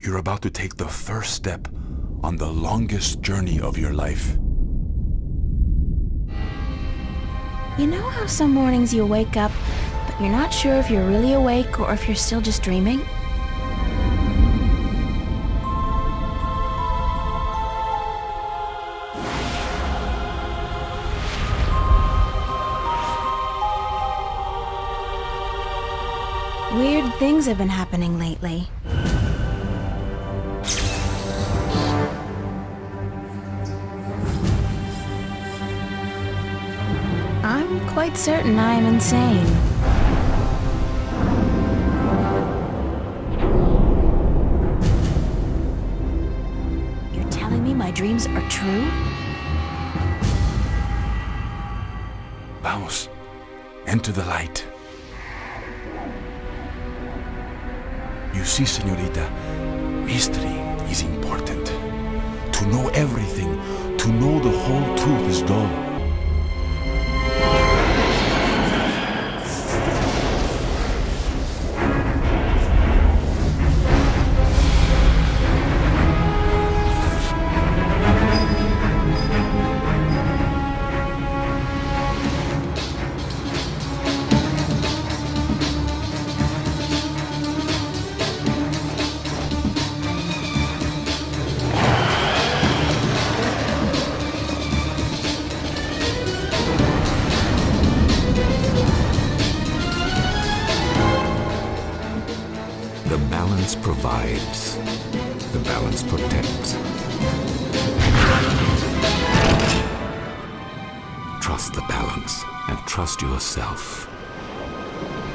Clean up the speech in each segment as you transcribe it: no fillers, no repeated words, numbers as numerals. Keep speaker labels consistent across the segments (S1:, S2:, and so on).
S1: You're about to take the first step on the longest journey of your life.
S2: You know how some mornings you wake up, but you're not sure if you're really awake or if you're still just dreaming? Weird things have been happening lately. I'm quite certain I am insane. You're telling me my dreams are true?
S1: Vamos, enter the light. You see, señorita, mystery is important. To know everything, to know the whole truth is dull.
S3: The balance provides. The balance protects. Trust the balance and trust yourself.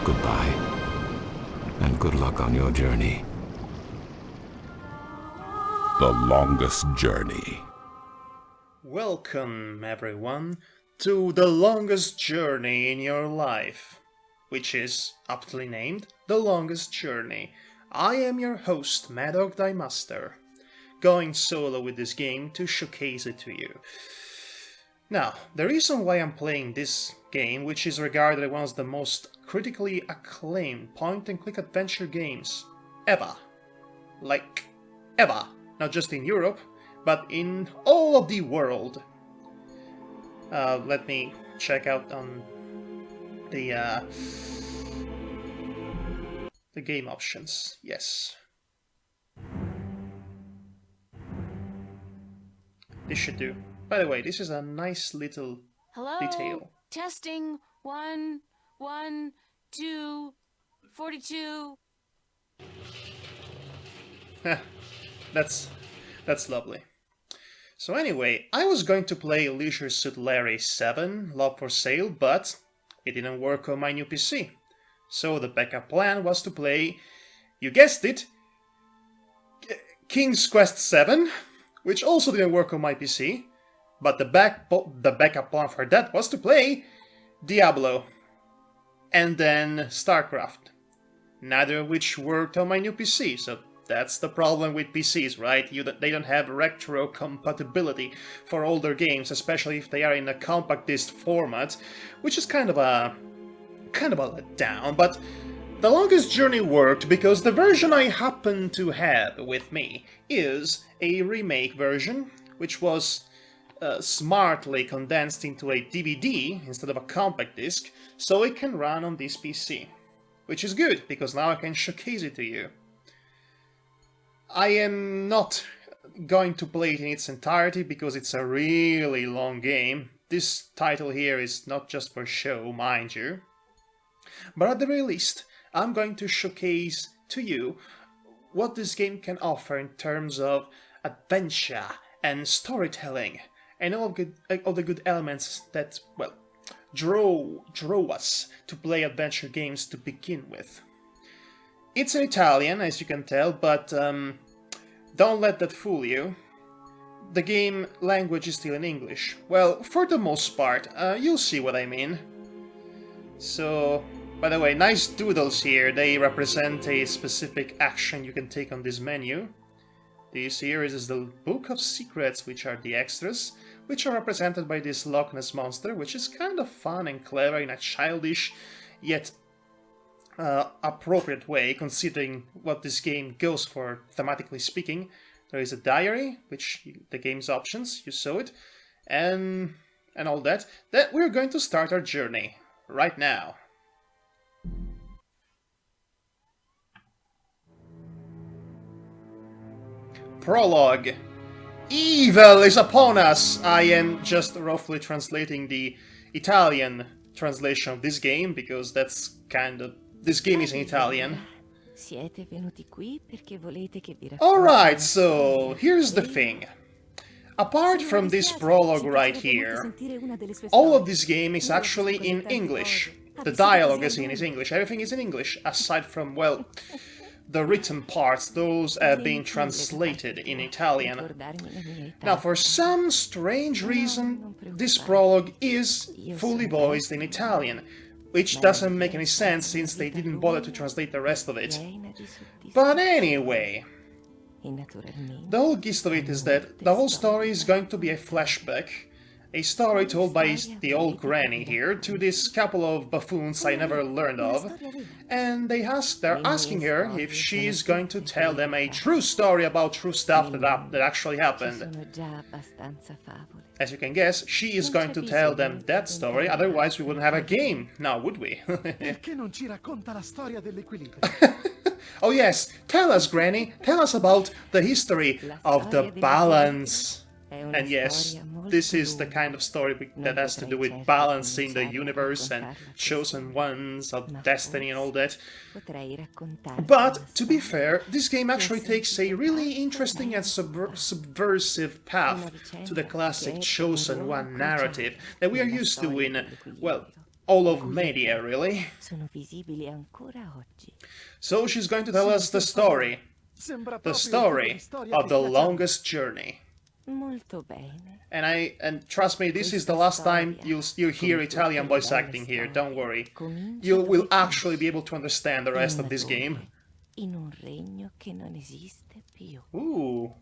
S3: Goodbye, and good luck on your journey.
S1: The longest journey.
S4: Welcome, everyone, to the longest journey in your life, which is aptly named The Longest Journey. I am your host, Madhog thy Master, going solo with this game to showcase it to you. Now, the reason why I'm playing this game, which is regarded as one of the most critically acclaimed point-and-click adventure games ever, like ever, not just in Europe, but in all of the world. Let me check out on the game options. Yes. This should do. By the way, this is a nice little
S2: Hello?
S4: detail.
S2: Testing. 1, 1, 2, 42.
S4: That's lovely. So anyway, I was going to play Leisure Suit Larry 7, Love for Sale, but it didn't work on my new PC. So the backup plan was to play, you guessed it, King's Quest 7, which also didn't work on my PC. But the backup plan for that was to play Diablo and then StarCraft, neither of which worked on my new PC. So that's the problem with PCs, right? They don't have retro compatibility for older games, especially if they are in a compact disc format, which is kind of a letdown. But The Longest Journey worked because the version I happen to have with me is a remake version, which was smartly condensed into a DVD instead of a compact disc, so it can run on this PC. Which is good, because now I can showcase it to you. I am not going to play it in its entirety because it's a really long game. This title here is not just for show, mind you. But at the very least, I'm going to showcase to you what this game can offer in terms of adventure and storytelling, and all of the good elements that, well, drove us to play adventure games to begin with. It's in Italian, as you can tell, but don't let that fool you. The game language is still in English. Well, for the most part, you'll see what I mean. So, by the way, nice doodles here. They represent a specific action you can take on this menu. This here is the Book of Secrets, which are the extras, which are represented by this Loch Ness monster, which is kind of fun and clever in a childish, yet appropriate way, considering what this game goes for, thematically speaking. There is a diary, which the game's options, you saw it, and all that. That we're going to start our journey right now. Prologue. Evil is upon us! I am just roughly translating the Italian translation of this game, because that's kind of... this game is in Italian. Alright, so here's the thing. Apart from this prologue right here, all of this game is actually in English. The dialogue is in English, everything is in English, aside from, well, the written parts, those have been translated in Italian. Now, for some strange reason, this prologue is fully voiced in Italian, which doesn't make any sense since they didn't bother to translate the rest of it. But anyway, the whole gist of it is that the whole story is going to be a flashback, a story told by the old granny here to this couple of buffoons I never learned of, and they're asking her if she's going to tell them a true story about true stuff that actually happened. As you can guess, she is going to tell them that story, otherwise we wouldn't have a game, now would we? Oh yes, tell us, Granny, tell us about the history of the balance. And yes, this is the kind of story that has to do with balancing the universe and chosen ones of destiny and all that. But, to be fair, this game actually takes a really interesting and subversive path to the classic chosen one narrative that we are used to in, well, all of media, really. So she's going to tell us the story. The story of the longest journey. And trust me, this is the last time you'll hear Italian voice acting here, don't worry. You will actually be able to understand the rest of this game. Ooh,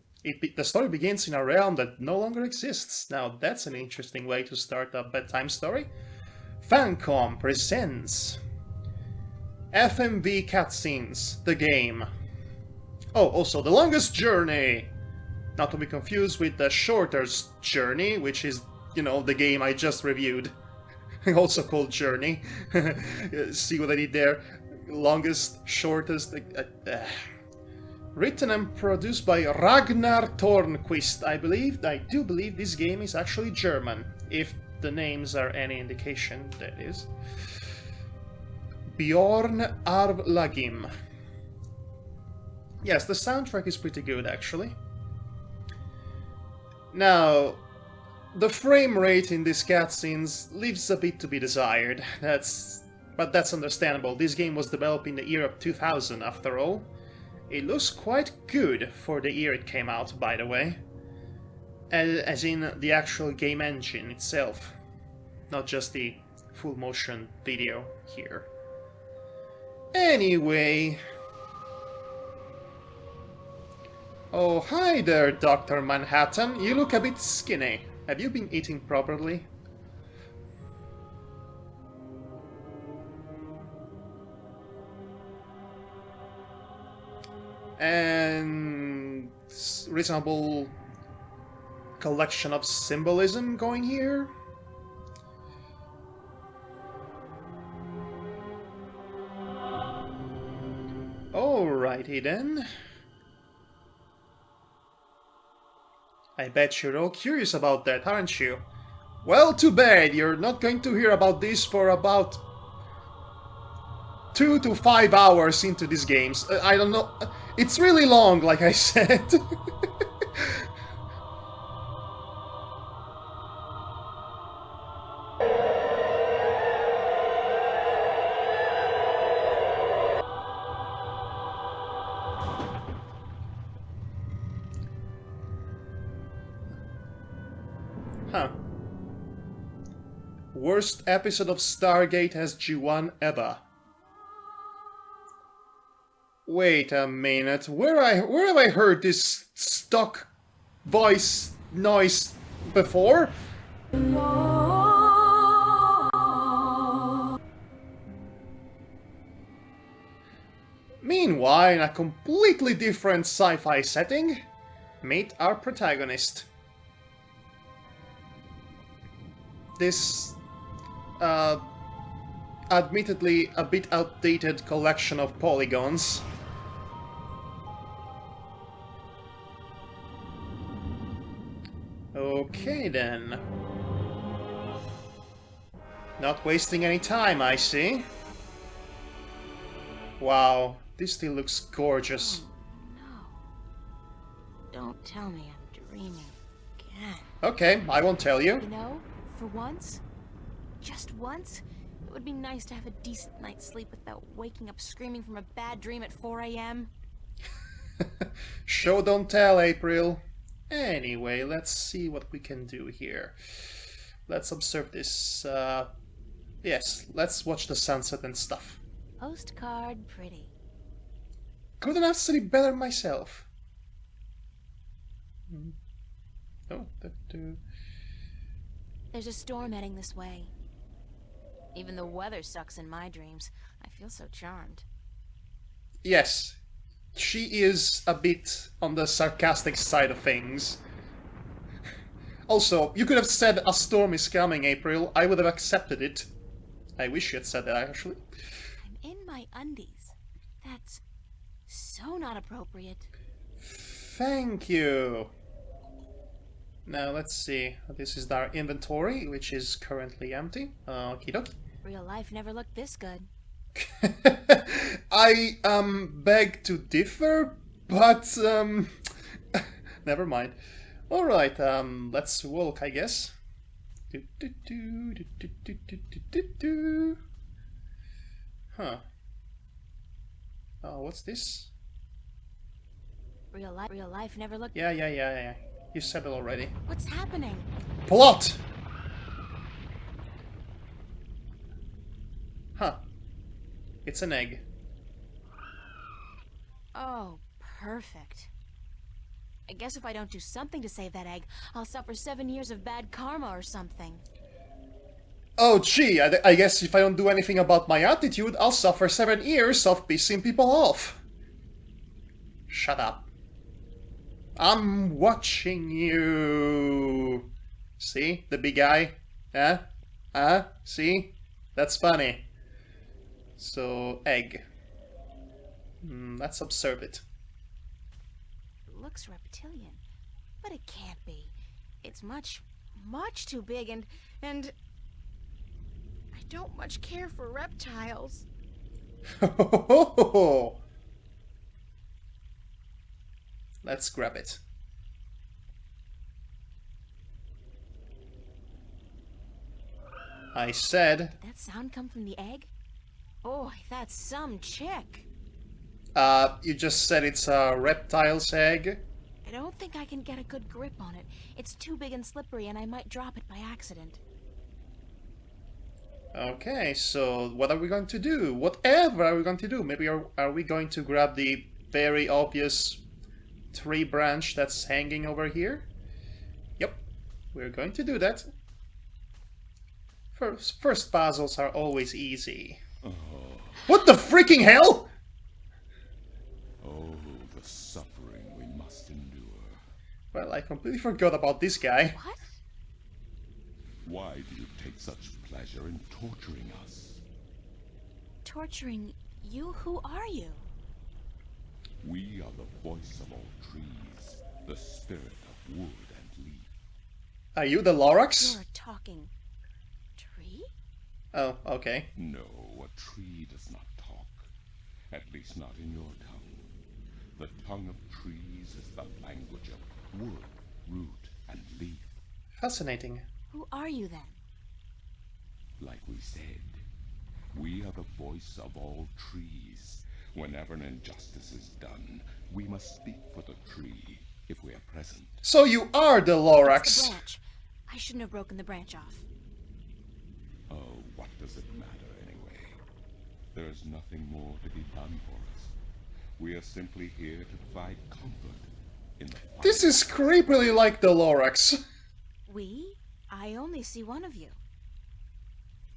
S4: the story begins in a realm that no longer exists. Now that's an interesting way to start a bedtime story. Fancom presents FMV Cutscenes, the game. Oh, also The Longest Journey! Not to be confused with The Shortest Journey, which is, you know, the game I just reviewed. Also called Journey. See what I did there? Longest, shortest... Written and produced by Ragnar Tornquist, I believe. I do believe this game is actually German, if the names are any indication, that is. Bjorn Arvlagim. Yes, the soundtrack is pretty good, actually. Now, the frame rate in these cutscenes leaves a bit to be desired. But that's understandable. This game was developed in the year of 2000, after all. It looks quite good for the year it came out, by the way. As in the actual game engine itself. Not just the full motion video here. Anyway... Oh, hi there, Dr. Manhattan. You look a bit skinny. Have you been eating properly? And... reasonable collection of symbolism going here? Alrighty then. I bet you're all curious about that, aren't you? Well, too bad, you're not going to hear about this for about 2 to 5 hours into these games. I don't know, it's really long, like I said. Huh. Worst episode of Stargate SG-1 ever. Wait a minute, where have I heard this stock voice noise before? Meanwhile, in a completely different sci-fi setting, meet our protagonist. This, admittedly a bit outdated collection of polygons. Okay then. Not wasting any time, I see. Wow, this still looks gorgeous.
S2: No. Don't tell me I'm dreaming again.
S4: Okay, I won't tell you.
S2: You know, for once, just once, it would be nice to have a decent night's sleep without waking up screaming from a bad dream at 4 a.m.
S4: Show don't tell, April. Anyway, let's see what we can do here. Let's observe this. Yes, let's watch the sunset and stuff.
S2: Postcard pretty.
S4: Couldn't have said it better myself. Oh,
S2: There's a storm heading this way. Even the weather sucks in my dreams. I feel so charmed.
S4: Yes, she is a bit on the sarcastic side of things. Also, you could have said a storm is coming, April. I would have accepted it. I wish you had said that, actually.
S2: I'm in my undies. That's so not appropriate.
S4: Thank you. Now, let's see. This is our inventory, which is currently empty. Okie dokie.
S2: Real life never looked this good.
S4: I, beg to differ, but, never mind. Alright, let's walk, I guess. Huh. Oh, what's this?
S2: Real life never looked...
S4: Yeah. You said it already.
S2: What's happening?
S4: Plot! Huh. It's an egg.
S2: Oh, perfect. I guess if I don't do something to save that egg, I'll suffer 7 years of bad karma or something.
S4: Oh gee, I guess if I don't do anything about my attitude, I'll suffer 7 years of pissing people off. Shut up. I'm watching you. See? The big eye? See? That's funny. So, egg. Let's observe it.
S2: It looks reptilian, but it can't be. It's much too big and I don't much care for reptiles.
S4: Let's grab it. I said...
S2: Did that sound come from the egg? Oh, that's some chick.
S4: You just said it's a reptile's egg?
S2: I don't think I can get a good grip on it. It's too big and slippery and I might drop it by accident.
S4: Okay, so what are we going to do? Whatever are we going to do? Maybe are we going to grab the very obvious tree branch that's hanging over here? Yep, we're going to do that. First puzzles are always easy.
S1: Oh.
S4: What the freaking hell?!
S1: Oh, the suffering we must endure.
S4: Well, I completely forgot about this guy.
S2: What?
S1: Why do you take such pleasure in torturing us?
S2: Torturing you? Who are you?
S1: We are the voice of all trees, the spirit of wood and leaf.
S4: Are you the Lorax?
S2: You're a talking tree?
S4: Oh, okay.
S1: No, a tree does not talk. At least not in your tongue. The tongue of trees is the language of wood, root, and leaf.
S4: Fascinating.
S2: Who are you then?
S1: Like we said, we are the voice of all trees. Whenever an injustice is done, we must speak for the tree if we are present.
S4: So you are the Lorax.
S2: It's the branch. I shouldn't have broken the branch off.
S1: Oh, what does it matter anyway? There is nothing more to be done for us. We are simply here to provide comfort in the fight.
S4: This is creepily like the Lorax.
S2: We? I only see one of you.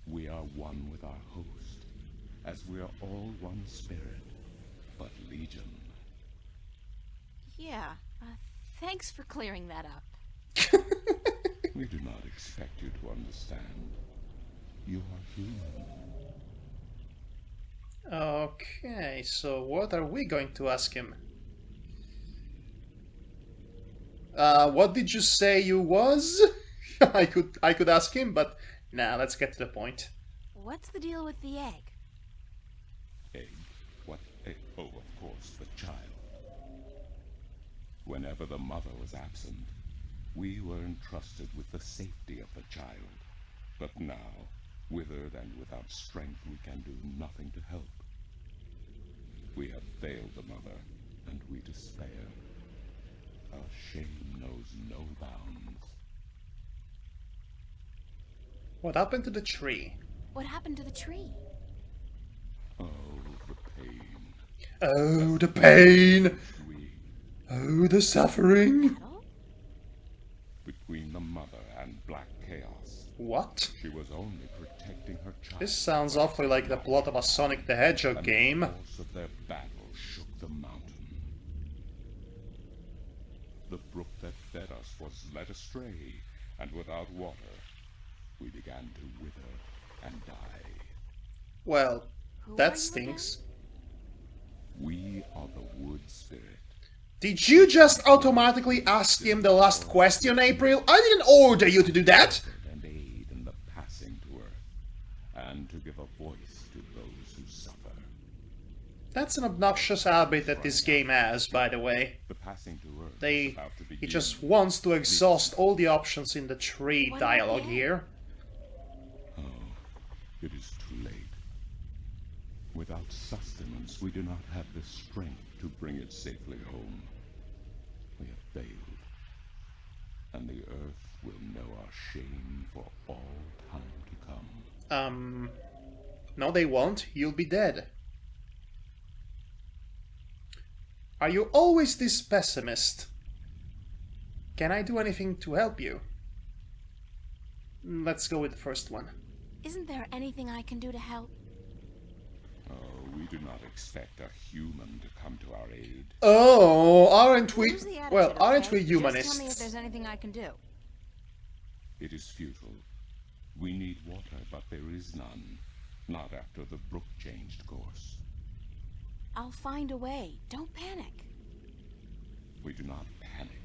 S1: We are one with our host, as we are all one spirit. but legion.
S2: Yeah, thanks for clearing that up.
S1: We do not expect you to understand. You are human.
S4: Okay, so what are we going to ask him? What did you say you was? I could ask him, but nah, let's get to the point.
S2: What's the deal with the egg?
S1: Egg? What egg? Oh, of course, the child. Whenever the mother was absent, we were entrusted with the safety of the child. But now, withered and without strength, we can do nothing to help. We have failed the mother, and we despair. Our shame knows no bounds.
S4: What happened to the tree?
S2: What happened to the tree?
S1: Oh, the pain.
S4: Oh, the pain!
S1: We,
S4: Oh, the suffering!
S2: Battle?
S1: between the mother and Black Chaos,
S4: What?
S1: she was only protecting her child.
S4: This sounds awfully like the plot of a Sonic the Hedgehog
S1: And
S4: game.
S1: the force of their battle shook the mountain. The brook that fed us was led astray, and without water, we began to wither and die.
S4: Well,
S2: Who are
S4: that
S2: you
S4: stinks.
S1: We are the wood spirit.
S4: Did you just automatically ask him the last question, April? I didn't order you to do that!
S1: And aid in the passing to earth, and to give a voice to those who suffer.
S4: That's an obnoxious habit that this game has, by the way.
S1: The passing to earth is about to
S4: He
S1: begin.
S4: just wants to exhaust all the options in the tree
S2: What
S4: dialogue
S2: about
S4: here.
S1: Oh, it is too late. Without sustenance, we do not have the strength to bring it safely home. We have failed, and the earth will know our shame for all time to come.
S4: No they won't, you'll be dead. Are you always this pessimist? Can I do anything to help you? Let's go with the first one.
S2: Isn't there anything I can do to help?
S1: Oh, we do not expect a human to come to our aid.
S4: Oh, aren't we?
S2: Lose the attitude,
S4: Well, aren't
S2: okay?
S4: we
S2: Just tell me if
S4: humanists?
S2: there's anything I can do.
S1: It is futile. We need water, but there is none. Not after the brook changed course.
S2: I'll find a way. Don't panic.
S1: We do not panic.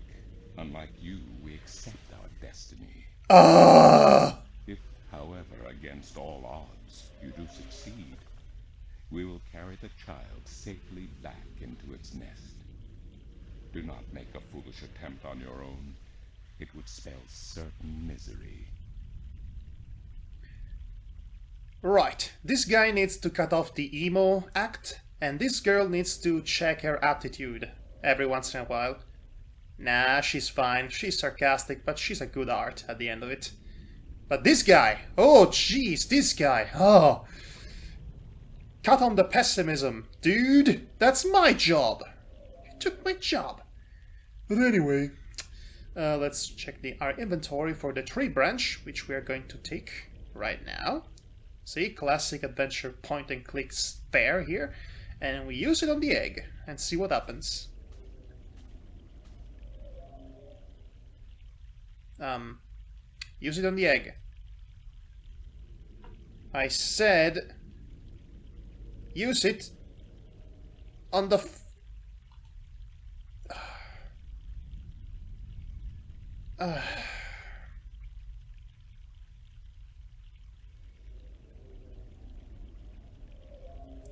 S1: Unlike you, we accept our destiny.
S4: Ah!
S1: If, however, against all odds, you do succeed, we will carry the child safely back into its nest. Do not make a foolish attempt on your own. It would spell certain misery.
S4: Right, this guy needs to cut off the emo act, and this girl needs to check her aptitude every once in a while. Nah, she's fine, she's sarcastic, but she's a good art at the end of it. But this guy, oh jeez, this guy, oh. Cut on the pessimism, dude, that's my job. You took my job. But anyway, let's check our inventory for the tree branch, which we are going to take right now. See, classic adventure point and click spare here. And we use it on the egg and see what happens. Use it on the egg. I said use it on the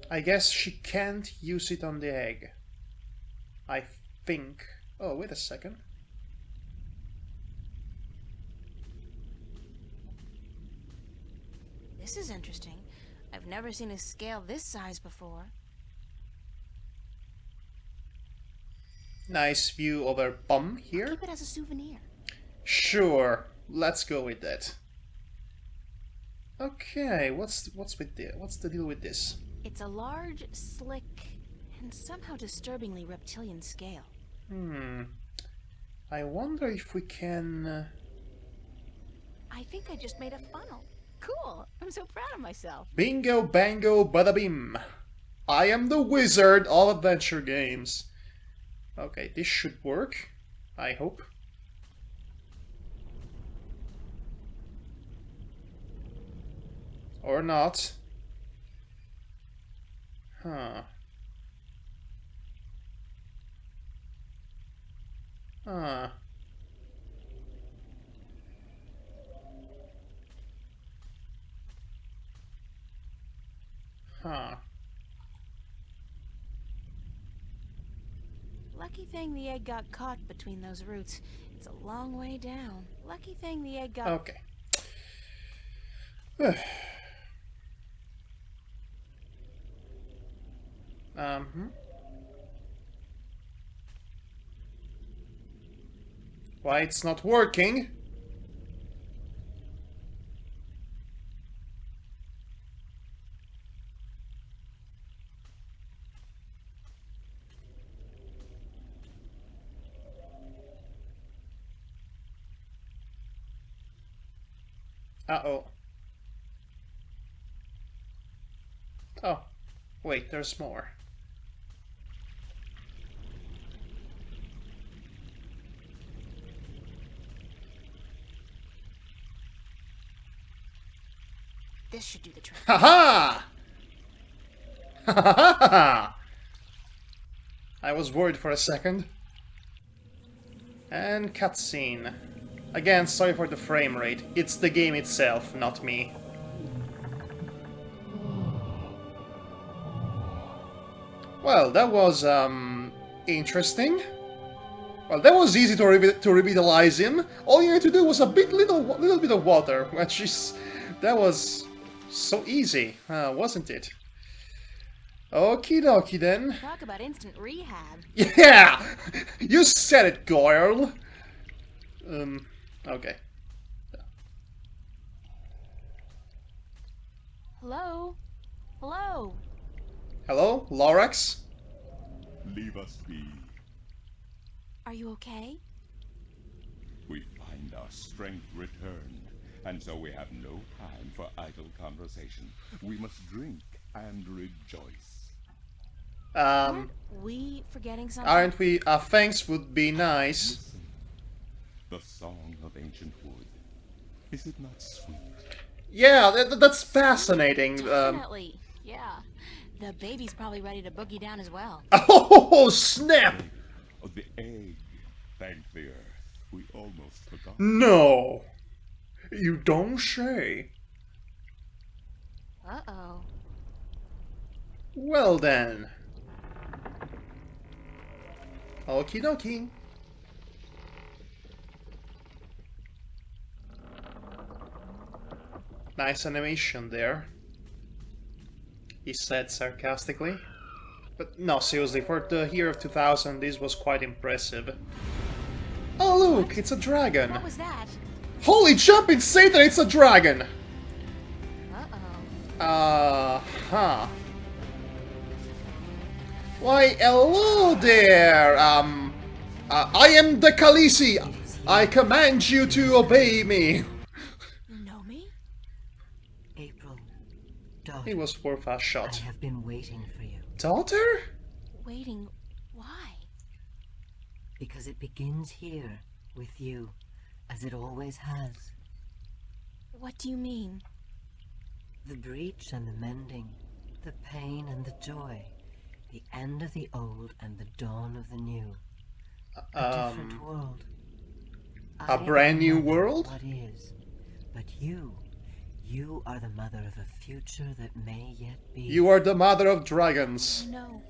S4: I guess she can't use it on the egg. I think. Oh, wait a second.
S2: This is interesting. I've never seen a scale this size before.
S4: Nice view of her bum here.
S2: Keep it as a souvenir.
S4: Sure, let's go with that. Okay, what's the deal with this?
S2: It's a large, slick, and somehow disturbingly reptilian scale.
S4: I wonder if we can...
S2: I think I just made a funnel. Cool. I'm so proud of myself.
S4: Bingo, bango, bada bim. I am the wizard of adventure games. Okay, this should work. I hope. Or not. Huh. Huh. Huh.
S2: Lucky thing the egg got caught between those roots. It's a long way down. Lucky thing the egg got...
S4: Okay. Why it's not working? Uh-oh. Oh, wait, there's more.
S2: This should do the trick.
S4: Ha ha! I was worried for a second. And cutscene. Again, sorry for the frame rate. It's the game itself, not me. Well, that was, interesting. Well, that was easy to revitalize him. All you need to do was a little bit of water, which is... That was so easy, wasn't it? Okie dokie then.
S2: Talk about instant rehab.
S4: Yeah! You said it, girl! Okay.
S2: Hello? Hello?
S4: Hello, Lorax?
S1: Leave us be.
S2: Are you okay?
S1: We find our strength returned, and so we have no time for idle conversation. We must drink and rejoice.
S2: Aren't we forgetting something?
S4: Aren't we? Thanks would be nice.
S1: Listen, the song of ancient wood. Is it not sweet?
S4: Yeah, that's fascinating.
S2: Definitely. Yeah. The baby's probably ready to boogie down as well.
S4: Oh, snap!
S1: Of the egg. Thank the earth. We almost forgot.
S4: No! You don't say.
S2: Uh-oh.
S4: Well then. Okie dokie. Nice animation there, he said sarcastically. But no, seriously, for the year of 2000, this was quite impressive. Oh look, it's a dragon!
S2: What was that?
S4: Holy jumping Satan, it's a dragon!
S2: Uh-oh.
S4: Huh. Why, hello there! I am the Khaleesi! I command you to obey me!
S2: You know me?
S5: April, daughter,
S4: It was worth a
S5: I
S4: shot.
S5: have been waiting for you
S4: Daughter?
S2: Waiting. Why?
S5: because it begins here with you, as it always has.
S2: What do you mean?
S5: The breach and the mending, the pain and the joy, the end of the old and the dawn of the new. A different world.
S4: A brand new
S5: am the mother of
S4: world?
S5: What is, but you are the mother of a future that may yet be.
S4: You are the mother of dragons.
S2: No.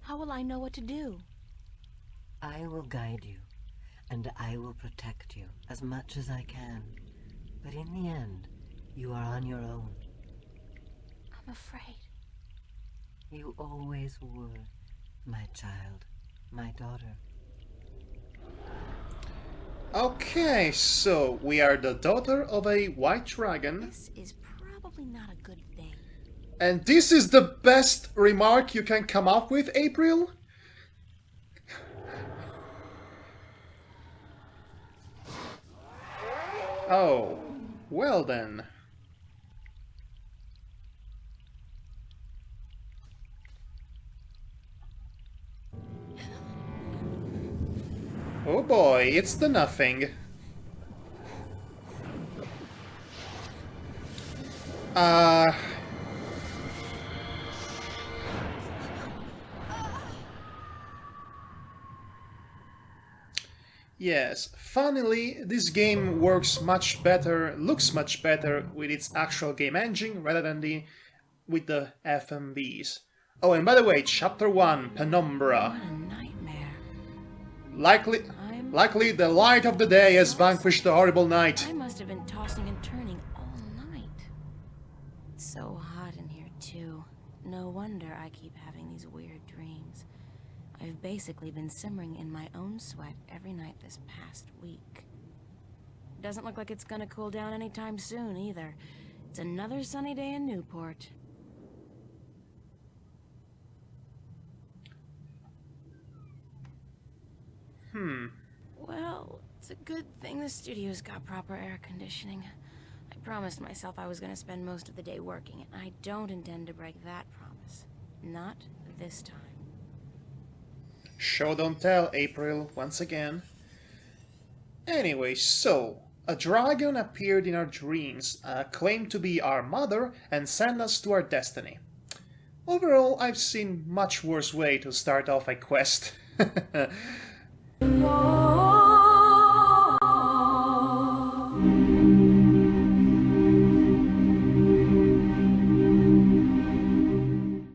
S2: How will I know what to do?
S5: I will guide you, and I will protect you as much as I can. But in the end, you are on your own.
S2: I'm afraid.
S5: You always were, my child, my daughter.
S4: Okay, so we are the daughter of a white dragon.
S2: This is probably not a good thing.
S4: And this is the best remark you can come up with, April? Oh, well then. Oh boy, it's the nothing. Yes, finally, this game works much better, looks much better with its actual game engine rather than with the FMVs. Oh, and by the way, Chapter 1, Penumbra.
S2: What a nightmare.
S4: Likely the light of the day has vanquished the horrible night.
S2: I must have been tossing and turning all night. It's so hot in here, too. No wonder I keep having these weird dreams. I've basically been simmering in my own sweat every night this past week. Doesn't look like it's gonna cool down anytime soon, either. It's another sunny day in Newport. Well, it's a good thing the studio's got proper air conditioning. I promised myself I was gonna spend most of the day working, and I don't intend to break that promise. Not this time.
S4: Show don't tell, April, once again. Anyway, so, a dragon appeared in our dreams, claimed to be our mother, and sent us to our destiny. Overall, I've seen much worse way to start off a quest.
S2: Whoa.